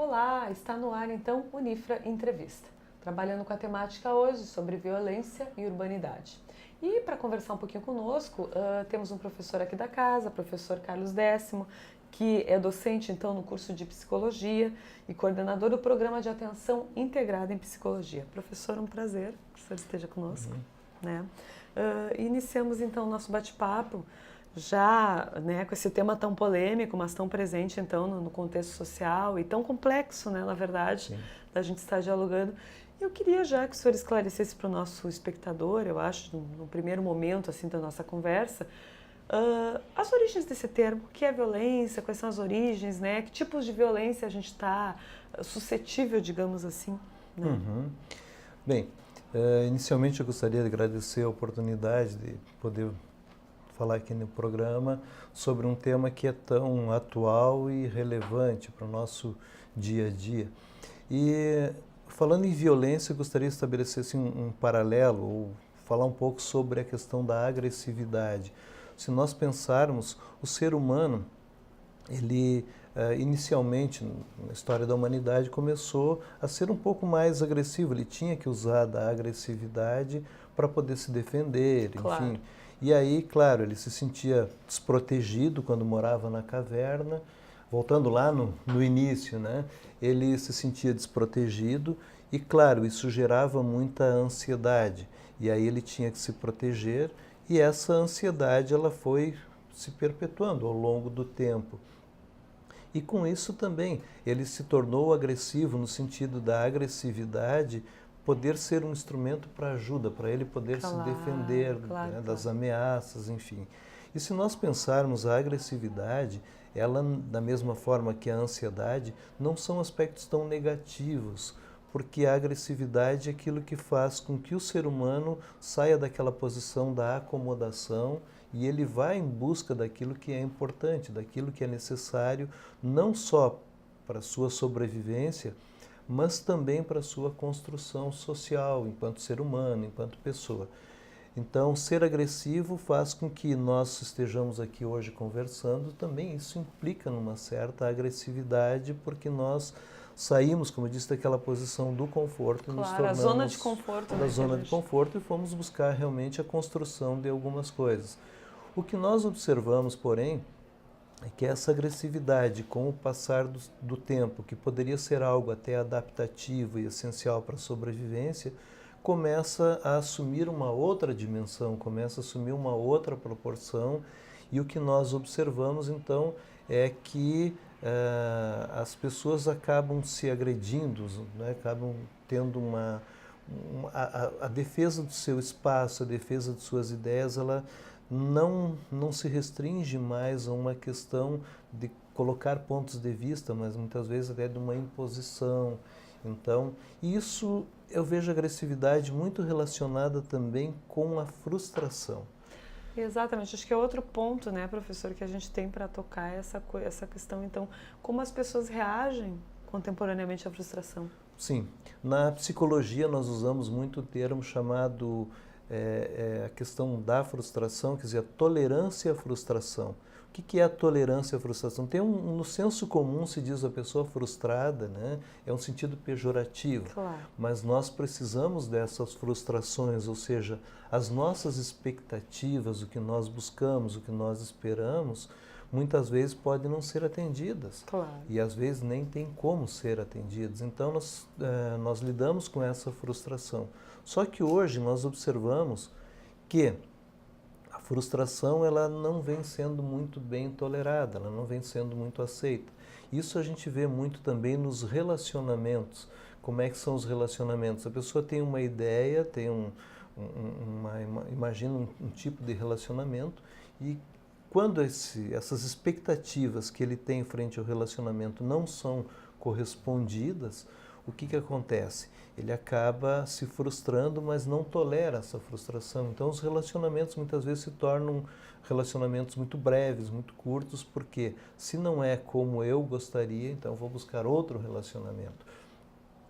Olá, está no ar então Unifra Entrevista, trabalhando com a temática hoje sobre violência e urbanidade. E para conversar um pouquinho conosco, temos um professor aqui da casa, professor Carlos Décimo, que é docente então no curso de Psicologia e coordenador do Programa de Atenção Integrada em Psicologia. Professor, um prazer que o senhor esteja conosco. Né? Iniciamos então o nosso bate-papo já, né, com esse tema tão polêmico, mas tão presente então no contexto social e tão complexo, né, na verdade, Sim. da gente estar dialogando. Eu queria já que o senhor esclarecesse para o nosso espectador, eu acho, no primeiro momento assim da nossa conversa, as origens desse termo, o que é violência, quais são as origens, né, que tipos de violência a gente está suscetível, digamos assim. Né? Bem, inicialmente eu gostaria de agradecer a oportunidade de poder falar aqui no programa sobre um tema que é tão atual e relevante para o nosso dia a dia. E falando em violência, eu gostaria de estabelecer assim, um paralelo, ou falar um pouco sobre a questão da agressividade. Se nós pensarmos, o ser humano, ele inicialmente, na história da humanidade, começou a ser um pouco mais agressivo. Ele tinha que usar da agressividade para poder se defender, Claro. enfim. E aí, claro, ele se sentia desprotegido quando morava na caverna. Voltando lá no início, né? Ele se sentia desprotegido e, claro, isso gerava muita ansiedade. E aí ele tinha que se proteger e essa ansiedade ela foi se perpetuando ao longo do tempo. E com isso também ele se tornou agressivo no sentido da agressividade poder ser um instrumento para ajuda, para ele poder se defender claro. das ameaças, enfim. E se nós pensarmos a agressividade, ela, da mesma forma que a ansiedade, não são aspectos tão negativos, porque a agressividade é aquilo que faz com que o ser humano saia daquela posição da acomodação e ele vai em busca daquilo que é importante, daquilo que é necessário, não só para a sua sobrevivência, mas também para a sua construção social, enquanto ser humano, enquanto pessoa. Então, ser agressivo faz com que nós estejamos aqui hoje conversando, também isso implica numa certa agressividade, porque nós saímos, como eu disse, daquela posição do conforto e nos tornamos a zona de conforto, da né, zona de conforto e fomos buscar realmente a construção de algumas coisas. O que nós observamos, porém, é que essa agressividade, com o passar do tempo, que poderia ser algo até adaptativo e essencial para a sobrevivência, começa a assumir uma outra dimensão, começa a assumir uma outra proporção, e o que nós observamos então é que as pessoas acabam se agredindo, né? Acabam tendo a defesa do seu espaço, a defesa de suas ideias, ela não se restringe mais a uma questão de colocar pontos de vista, mas muitas vezes até de uma imposição. Então, isso eu vejo a agressividade muito relacionada também com a frustração. Exatamente, acho que é outro ponto, né, professor, que a gente tem para tocar essa questão, então, como as pessoas reagem contemporaneamente à frustração. Sim, na psicologia nós usamos muito o termo chamado a questão da frustração, quer dizer, a tolerância à frustração. O que é a tolerância à frustração? No senso comum se diz a pessoa frustrada, né? É um sentido pejorativo. Claro. Mas nós precisamos dessas frustrações, ou seja, as nossas expectativas, o que nós buscamos, o que nós esperamos, muitas vezes podem não ser atendidas. Claro. E às vezes nem tem como ser atendidas. Então nós lidamos com essa frustração. Só que hoje nós observamos que a frustração ela não vem sendo muito bem tolerada, ela não vem sendo muito aceita. Isso a gente vê muito também nos relacionamentos. Como é que são os relacionamentos? A pessoa tem uma ideia, tem imagina um tipo de relacionamento e quando essas expectativas que ele tem frente ao relacionamento não são correspondidas, o que acontece? Ele acaba se frustrando, mas não tolera essa frustração. Então os relacionamentos muitas vezes se tornam relacionamentos muito breves, muito curtos, porque se não é como eu gostaria, então eu vou buscar outro relacionamento.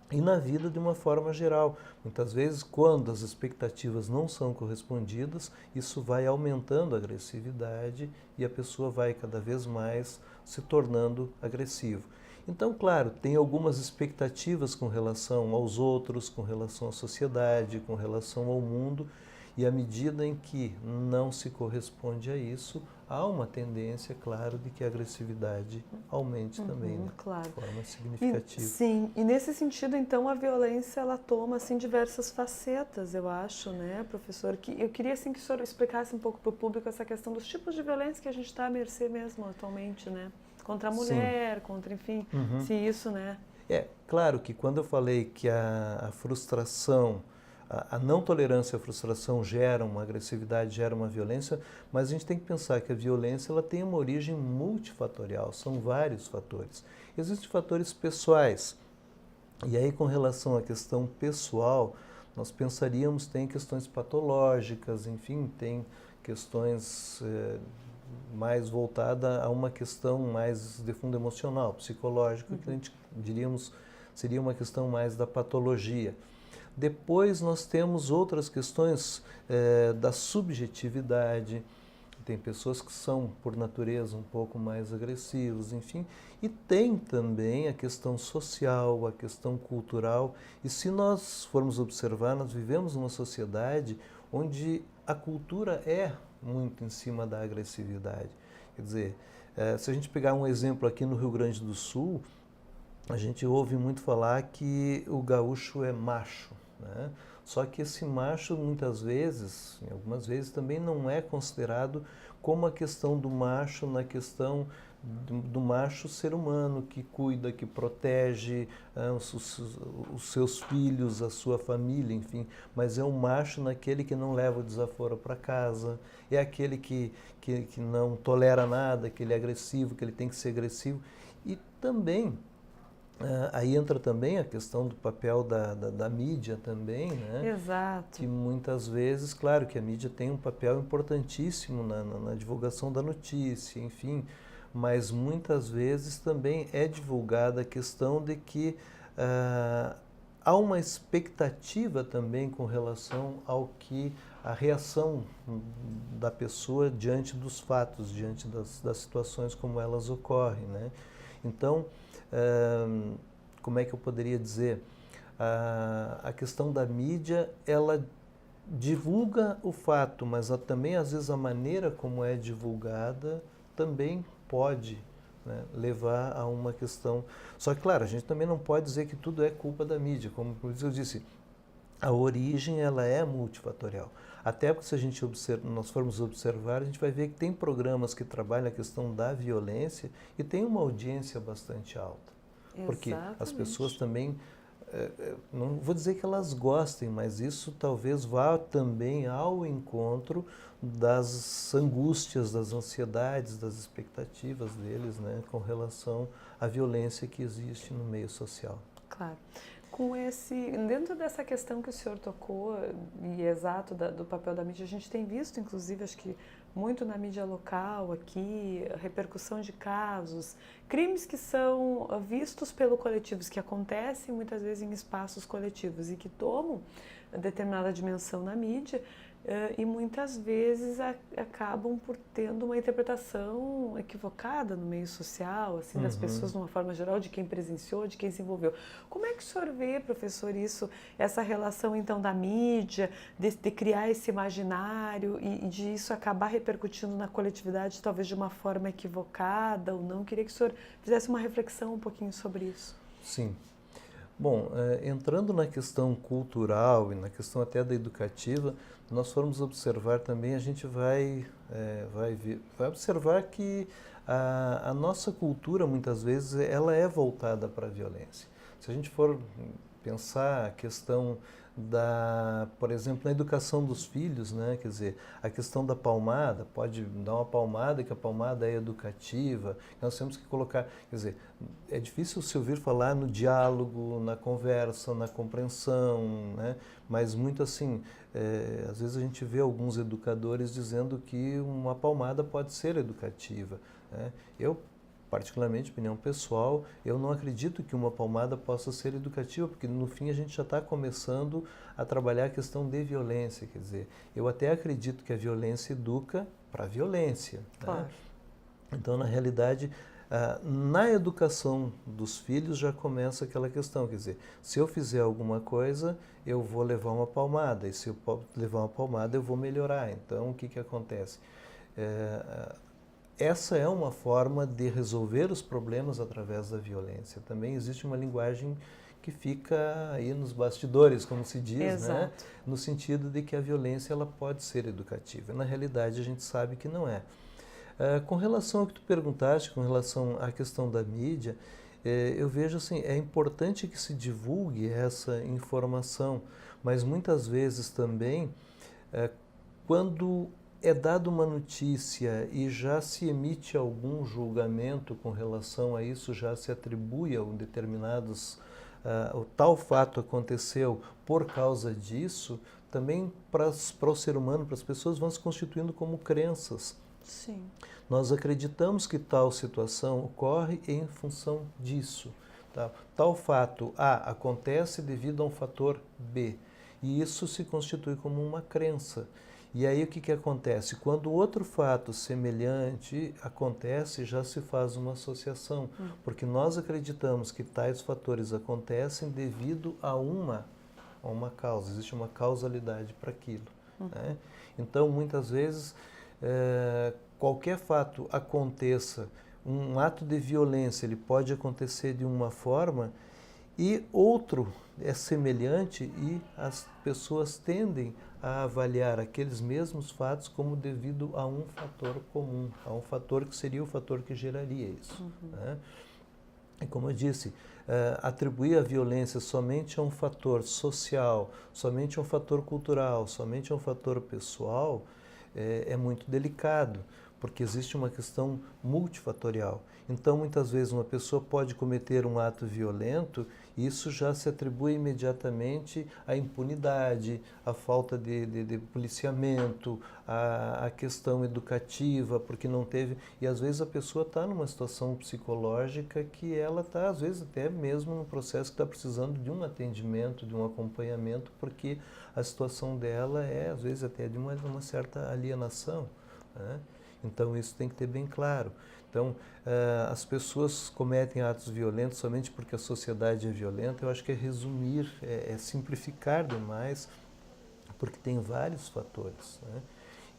E na vida de uma forma geral, muitas vezes quando as expectativas não são correspondidas, isso vai aumentando a agressividade e a pessoa vai cada vez mais se tornando agressivo. Então, claro, tem algumas expectativas com relação aos outros, com relação à sociedade, com relação ao mundo, e à medida em que não se corresponde a isso, há uma tendência, claro, de que a agressividade aumente também, né? Claro. De forma significativa. Sim, e nesse sentido, então, a violência, ela toma, assim, diversas facetas, eu acho, né, professor? Que eu queria, assim, que o senhor explicasse um pouco para o público essa questão dos tipos de violência que a gente está à mercê mesmo atualmente, né? Contra a mulher, contra, enfim, se isso, né? É, claro que quando eu falei que a frustração, a não tolerância à frustração gera uma agressividade, gera uma violência, mas a gente tem que pensar que a violência ela tem uma origem multifatorial, são vários fatores. Existem fatores pessoais, e aí com relação à questão pessoal, nós pensaríamos tem questões patológicas, enfim, tem questões mais voltada a uma questão mais de fundo emocional, psicológico, que a gente diríamos seria uma questão mais da patologia. Depois nós temos outras questões da subjetividade, tem pessoas que são, por natureza, um pouco mais agressivos, enfim, e tem também a questão social, a questão cultural, e se nós formos observar, nós vivemos numa sociedade onde a cultura é muito em cima da agressividade. Quer dizer, se a gente pegar um exemplo aqui no Rio Grande do Sul, a gente ouve muito falar que o gaúcho é macho, né? Só que esse macho, muitas vezes, algumas vezes, também não é considerado como a questão do macho na questão do macho ser humano, que cuida, que protege os seus filhos, a sua família, enfim. Mas é um macho naquele que não leva o desaforo para casa, é aquele que não tolera nada, que ele é agressivo, que ele tem que ser agressivo. E também aí entra também a questão do papel da mídia também, né? Exato. Que muitas vezes, claro que a mídia tem um papel importantíssimo na divulgação da notícia, enfim, mas muitas vezes também é divulgada a questão de que há uma expectativa também com relação ao que a reação da pessoa diante dos fatos, diante das situações como elas ocorrem, né? Então, como é que eu poderia dizer? A questão da mídia, ela divulga o fato, mas também às vezes a maneira como é divulgada também pode, né, levar a uma questão. Só que, claro, a gente também não pode dizer que tudo é culpa da mídia, como eu disse, a origem ela é multifatorial. Até porque se a gente nós formos observar, a gente vai ver que tem programas que trabalham a questão da violência e tem uma audiência bastante alta. Porque as pessoas também, não vou dizer que elas gostem, mas isso talvez vá também ao encontro das angústias, das ansiedades, das expectativas deles, né, com relação à violência que existe no meio social. Claro. Dentro dessa questão que o senhor tocou, e exato do papel da mídia, a gente tem visto, inclusive, acho que muito na mídia local aqui, a repercussão de casos, crimes que são vistos pelo coletivo, que acontecem muitas vezes em espaços coletivos e que tomam determinada dimensão na mídia, e muitas vezes acabam por tendo uma interpretação equivocada no meio social, assim, das pessoas de uma forma geral, de quem presenciou, de quem se envolveu. Como é que o senhor vê, professor, essa relação então da mídia, de criar esse imaginário e de isso acabar repercutindo na coletividade, talvez de uma forma equivocada ou não? Queria que o senhor fizesse uma reflexão um pouquinho sobre isso. Sim. Bom, entrando na questão cultural e na questão até da educativa, nós formos observar também, a gente vai observar que a nossa cultura, muitas vezes, ela é voltada para a violência. Se a gente for pensar a questão por exemplo, na educação dos filhos, né? Quer dizer, a questão da palmada, pode dar uma palmada, que a palmada é educativa, nós temos que colocar, quer dizer, é difícil se ouvir falar no diálogo, na conversa, na compreensão, né? Mas muito assim, às vezes a gente vê alguns educadores dizendo que uma palmada pode ser educativa, né? Eu, particularmente, opinião pessoal, eu não acredito que uma palmada possa ser educativa, porque no fim a gente já está começando a trabalhar a questão de violência, quer dizer, eu até acredito que a violência educa para a violência. Claro. Né? Então, na realidade, Na educação dos filhos já começa aquela questão, quer dizer, se eu fizer alguma coisa, eu vou levar uma palmada, e se eu levar uma palmada, eu vou melhorar. Então, o que que acontece? Essa é uma forma de resolver os problemas através da violência. Também existe uma linguagem que fica aí nos bastidores, como se diz, né? No sentido de que a violência ela pode ser educativa. Na realidade, a gente sabe que não é. Com relação ao que tu perguntaste, com relação à questão da mídia, eu vejo assim, é importante que se divulgue essa informação, mas muitas vezes também, quando é dada uma notícia e já se emite algum julgamento com relação a isso, já se atribui a determinados, o tal fato aconteceu por causa disso, também para o ser humano, para as pessoas, vão se constituindo como crenças. Sim. Nós acreditamos que tal situação ocorre em função disso. Tá? Tal fato A acontece devido a um fator B, e isso se constitui como uma crença. E aí o que que acontece? Quando outro fato semelhante acontece, já se faz uma associação, porque nós acreditamos que tais fatores acontecem devido a uma causa, existe uma causalidade para aquilo. Né? Então, muitas vezes, qualquer fato aconteça, um ato de violência, ele pode acontecer de uma forma e outro é semelhante e as pessoas tendem a avaliar aqueles mesmos fatos como devido a um fator comum, a um fator que seria o fator que geraria isso. Né? E como eu disse, atribuir a violência somente a um fator social, somente a um fator cultural, somente a um fator pessoal, é muito delicado, porque existe uma questão multifatorial. Então, muitas vezes, uma pessoa pode cometer um ato violento e isso já se atribui imediatamente à impunidade, à falta de policiamento, à questão educativa, porque não teve... E, às vezes, a pessoa está numa situação psicológica que ela está, às vezes, até mesmo num processo que está precisando de um atendimento, de um acompanhamento, porque a situação dela é, às vezes, até de uma certa alienação, né? Então, isso tem que ter bem claro. Então, as pessoas cometem atos violentos somente porque a sociedade é violenta. Eu acho que é resumir, é simplificar demais, porque tem vários fatores. Né?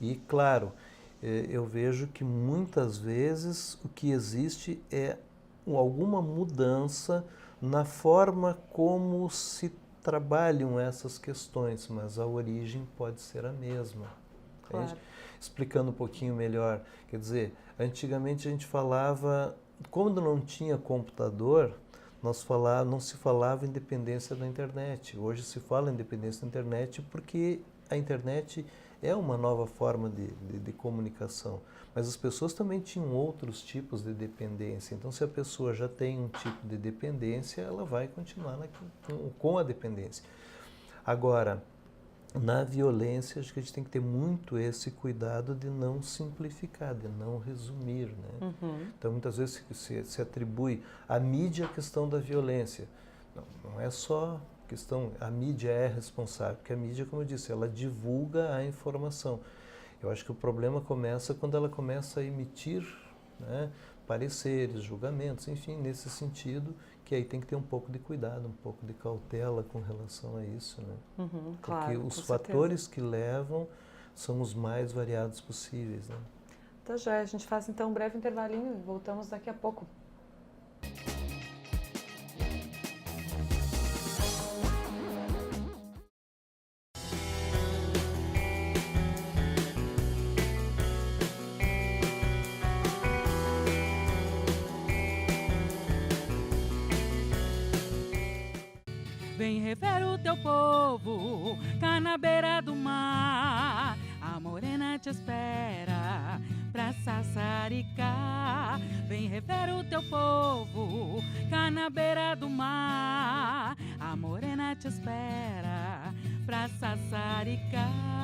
E, claro, eu vejo que muitas vezes o que existe é alguma mudança na forma como se trabalham essas questões, mas a origem pode ser a mesma. Claro. Explicando um pouquinho melhor, quer dizer, antigamente a gente falava, quando não tinha computador, não se falava em dependência da internet. Hoje se fala em dependência da internet porque a internet é uma nova forma de comunicação. Mas as pessoas também tinham outros tipos de dependência. Então, se a pessoa já tem um tipo de dependência, ela vai continuar com a dependência. Agora, na violência, acho que a gente tem que ter muito esse cuidado de não simplificar, de não resumir. Né? Então, muitas vezes se atribui à mídia a questão da violência. Não é só questão, a mídia é responsável, porque a mídia, como eu disse, ela divulga a informação. Eu acho que o problema começa quando ela começa a emitir, né, pareceres, julgamentos, enfim, nesse sentido, que aí tem que ter um pouco de cuidado, um pouco de cautela com relação a isso, né? Claro, porque os fatores que levam são os mais variados possíveis, né? Tá joia, a gente faz então um breve intervalinho e voltamos daqui a pouco. Vem rever o teu povo, cá na beira do mar. A morena te espera pra sassaricar. Vem rever o teu povo, cá na beira do mar. A morena te espera pra sassaricar.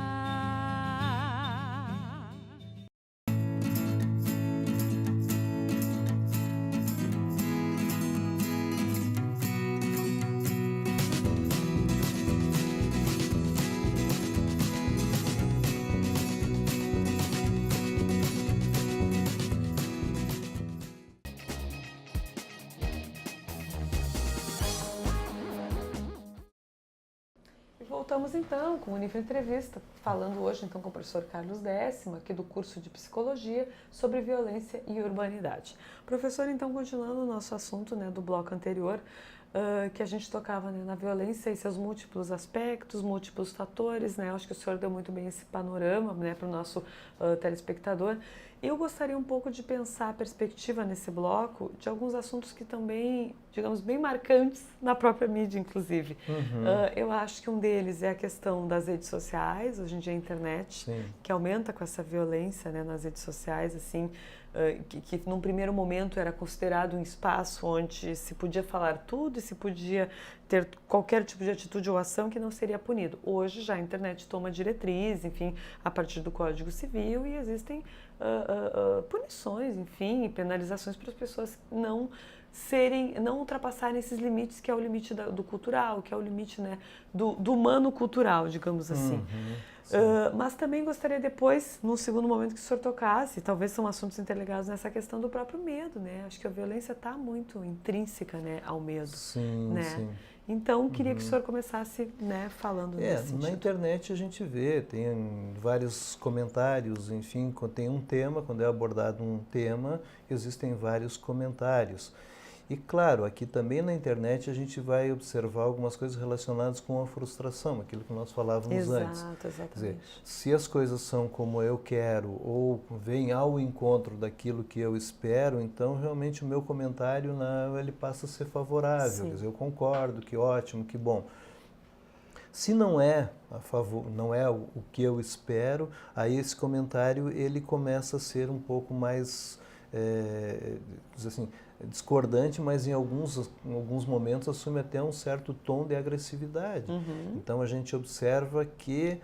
voltamos então com o Unifra Entrevista, falando hoje então com o professor Carlos Décima, aqui do curso de Psicologia, sobre violência e urbanidade. Professor, então, continuando o nosso assunto, né, do bloco anterior, que a gente tocava, né, na violência e seus múltiplos aspectos, múltiplos fatores, né? Acho que o senhor deu muito bem esse panorama, né, para o nosso telespectador. Eu gostaria um pouco de pensar a perspectiva nesse bloco de alguns assuntos que também, digamos, bem marcantes na própria mídia, inclusive. Eu acho que um deles é a questão das redes sociais, hoje em dia a internet, Sim. que aumenta com essa violência, né, nas redes sociais, assim, que num primeiro momento era considerado um espaço onde se podia falar tudo e se podia ter qualquer tipo de atitude ou ação que não seria punido. Hoje já a internet toma diretriz, enfim, a partir do Código Civil, e existem punições, enfim, penalizações para as pessoas não ultrapassarem esses limites, que é o limite do cultural, que é o limite, né, do humano cultural, digamos assim. Mas também gostaria depois, num segundo momento, que o senhor tocasse, talvez são assuntos interligados nessa questão do próprio medo, né? Acho que a violência está muito intrínseca, né, ao medo. Sim, né? sim. Então, queria que o senhor começasse, né, falando nesse sentido. Na internet a gente vê, tem vários comentários, enfim, quando tem um tema, quando é abordado um tema, existem vários comentários. E claro, aqui também na internet a gente vai observar algumas coisas relacionadas com a frustração, aquilo que nós falávamos antes. Exatamente. Quer dizer, se as coisas são como eu quero ou vêm ao encontro daquilo que eu espero, então realmente o meu comentário ele passa a ser favorável. Sim. Quer dizer, eu concordo, que ótimo, que bom. Se não é a favor, não é o que eu espero, aí esse comentário ele começa a ser um pouco mais, assim, discordante, mas em alguns momentos assume até um certo tom de agressividade. Então a gente observa que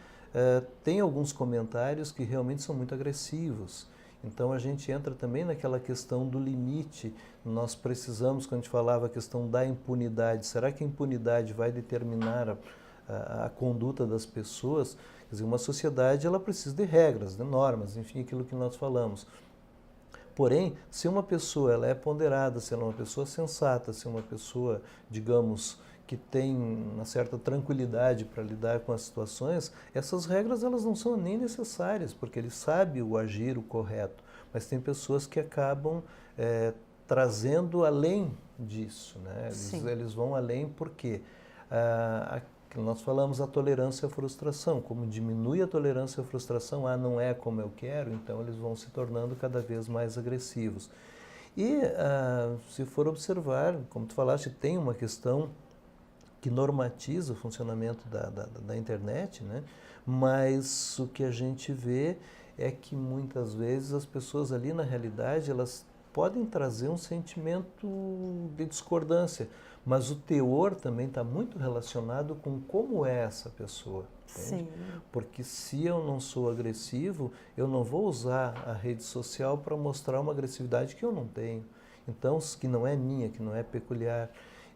tem alguns comentários que realmente são muito agressivos. Então a gente entra também naquela questão do limite. Nós precisamos, quando a gente falava a questão da impunidade, será que a impunidade vai determinar a conduta das pessoas? Quer dizer, uma sociedade ela precisa de regras, de normas, enfim, aquilo que nós falamos. Porém, se uma pessoa ela é ponderada, se ela é uma pessoa sensata, se é uma pessoa, digamos, que tem uma certa tranquilidade para lidar com as situações, essas regras elas não são nem necessárias, porque ele sabe o agir, o correto. Mas tem pessoas que acabam trazendo além disso, né? Eles vão além porque nós falamos a tolerância à frustração, como diminui a tolerância à frustração, não é como eu quero, então eles vão se tornando cada vez mais agressivos. E se for observar, como tu falaste, tem uma questão que normatiza o funcionamento da internet, né? Mas o que a gente vê é que muitas vezes as pessoas ali na realidade elas podem trazer um sentimento de discordância, mas o teor também está muito relacionado com como é essa pessoa. Entende? Sim. Porque se eu não sou agressivo, eu não vou usar a rede social para mostrar uma agressividade que eu não tenho. Então, que não é minha, que não é peculiar,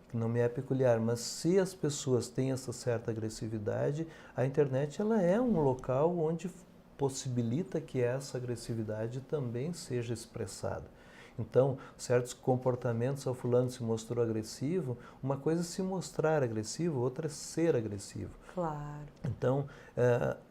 que não me é peculiar. Mas se as pessoas têm essa certa agressividade, a internet ela é um local onde possibilita que essa agressividade também seja expressada. Então, certos comportamentos, ao fulano se mostrou agressivo, uma coisa é se mostrar agressivo, outra é ser agressivo. Claro. Então,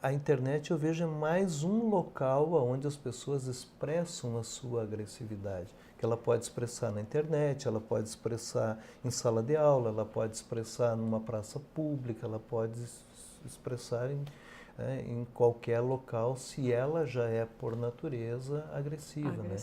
a internet eu vejo é mais um local onde as pessoas expressam a sua agressividade, que ela pode expressar na internet, ela pode expressar em sala de aula, ela pode expressar numa praça pública, ela pode expressar em qualquer local, se ela já é, por natureza, agressiva. Né?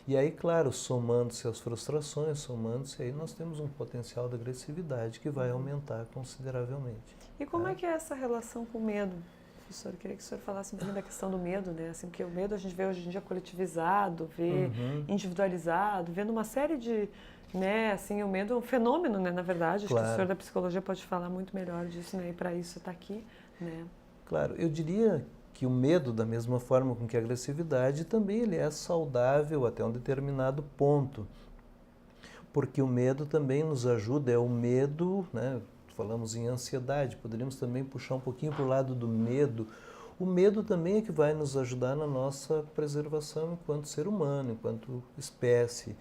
E aí, claro, somando-se as frustrações, somando-se, aí nós temos um potencial de agressividade que vai aumentar consideravelmente. E como é que é essa relação com o medo? Professor, eu queria que o senhor falasse um pouquinho da questão do medo, né? Assim, porque o medo a gente vê hoje em dia coletivizado, vê individualizado, vê numa série de... Né, assim, o medo é um fenômeno, né, na verdade. Acho que o senhor da psicologia pode falar muito melhor disso, né? E para isso está aqui, né? Claro, eu diria que o medo, da mesma forma com que a agressividade, também ele é saudável até um determinado ponto. Porque o medo também nos ajuda, é o medo, né? Falamos em ansiedade, poderíamos também puxar um pouquinho para o lado do medo. O medo também é que vai nos ajudar na nossa preservação enquanto ser humano, enquanto espécie.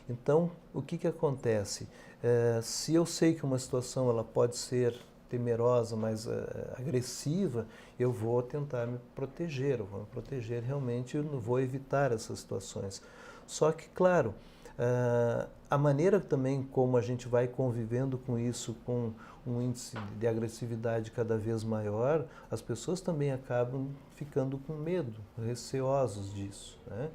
Então, o que acontece? Se eu sei que uma situação ela pode temerosa, mais agressiva, eu vou tentar me proteger, eu vou me proteger realmente, eu não vou evitar essas situações. Só que, claro, a maneira também como a gente vai convivendo com isso, com um índice de agressividade cada vez maior, as pessoas também acabam ficando com medo, receosos disso, né?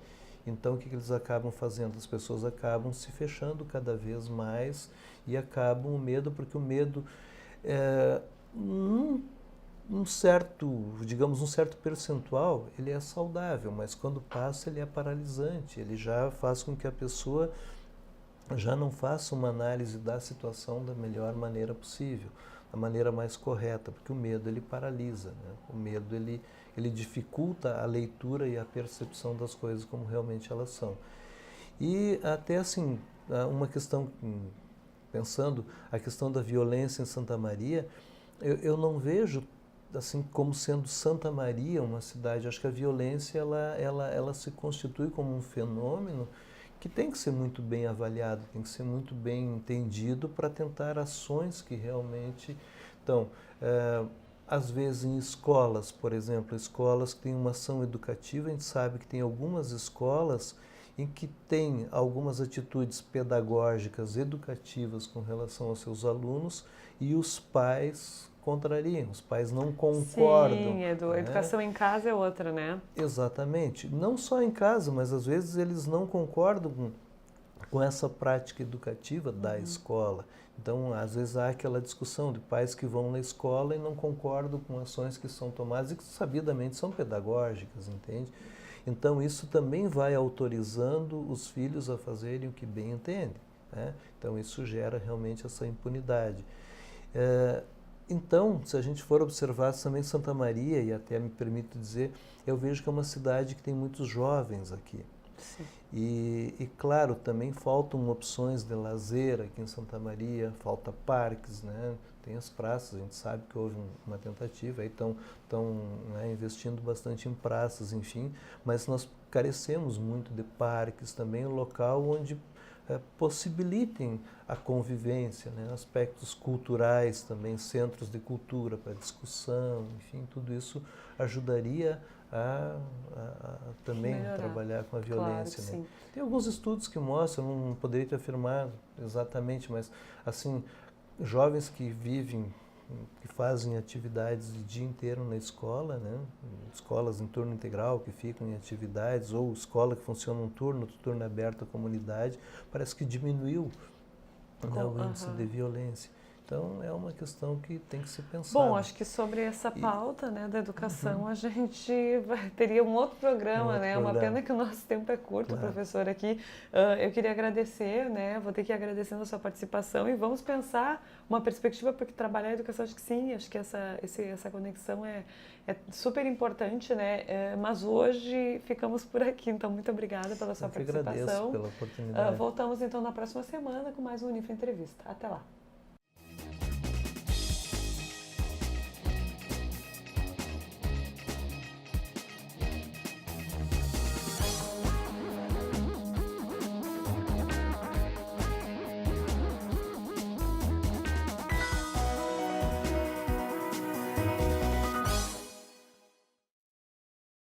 Então, o que eles acabam fazendo? As pessoas acabam se fechando cada vez mais e acabam o medo, porque o medo, um certo percentual, ele é saudável, mas quando passa ele é paralisante, ele já faz com que a pessoa já não faça uma análise da situação da melhor maneira possível, da maneira mais correta, porque o medo ele paralisa, né? O medo ele dificulta a leitura e a percepção das coisas como realmente elas são. E até assim, uma questão, pensando a questão da violência em Santa Maria, eu não vejo assim como sendo Santa Maria uma cidade. Acho que a violência ela se constitui como um fenômeno que tem que ser muito bem avaliado, tem que ser muito bem entendido para tentar ações que realmente... Então, às vezes em escolas, por exemplo, escolas que têm uma ação educativa, a gente sabe que tem algumas escolas em que tem algumas atitudes pedagógicas, educativas com relação aos seus alunos e os pais contrariam, os pais não concordam. Sim, a educação em casa é outra, né? Exatamente. Não só em casa, mas às vezes eles não concordam com essa prática educativa da escola. Então, às vezes há aquela discussão de pais que vão na escola e não concordam com ações que são tomadas e que sabidamente são pedagógicas, entende? Então, isso também vai autorizando os filhos a fazerem o que bem entendem, né? Então, isso gera realmente essa impunidade. Então, se a gente for observar também Santa Maria, e até me permito dizer, eu vejo que é uma cidade que tem muitos jovens aqui. Sim. E claro, também faltam opções de lazer aqui em Santa Maria, falta parques, né? Tem as praças, a gente sabe que houve uma tentativa, aí estão né, investindo bastante em praças, enfim, mas nós carecemos muito de parques também, um local onde possibilitem a convivência, né? Aspectos culturais também, centros de cultura para discussão, enfim, tudo isso ajudaria a também melhorar. Trabalhar com a violência. Claro, né? sim. Tem alguns estudos que mostram, não poderia te afirmar exatamente, mas assim, jovens que vivem, que fazem atividades o dia inteiro na escola, né? Escolas em turno integral que ficam em atividades, ou escola que funciona um turno, outro turno aberto à comunidade, parece que diminuiu o índice de violência. Então, é uma questão que tem que ser pensada. Bom, acho que sobre essa pauta, né, da educação, a gente teria um outro programa, né? Uma pena que o nosso tempo é curto, professor, aqui. Eu queria agradecer, né? Vou ter que ir agradecendo a sua participação e vamos pensar uma perspectiva, porque trabalhar a educação, acho que sim, acho que essa conexão é super importante, né? Mas hoje ficamos por aqui, então muito obrigada pela sua participação. Eu agradeço pela oportunidade. Voltamos então na próxima semana com mais um Unifra Entrevista. Até lá.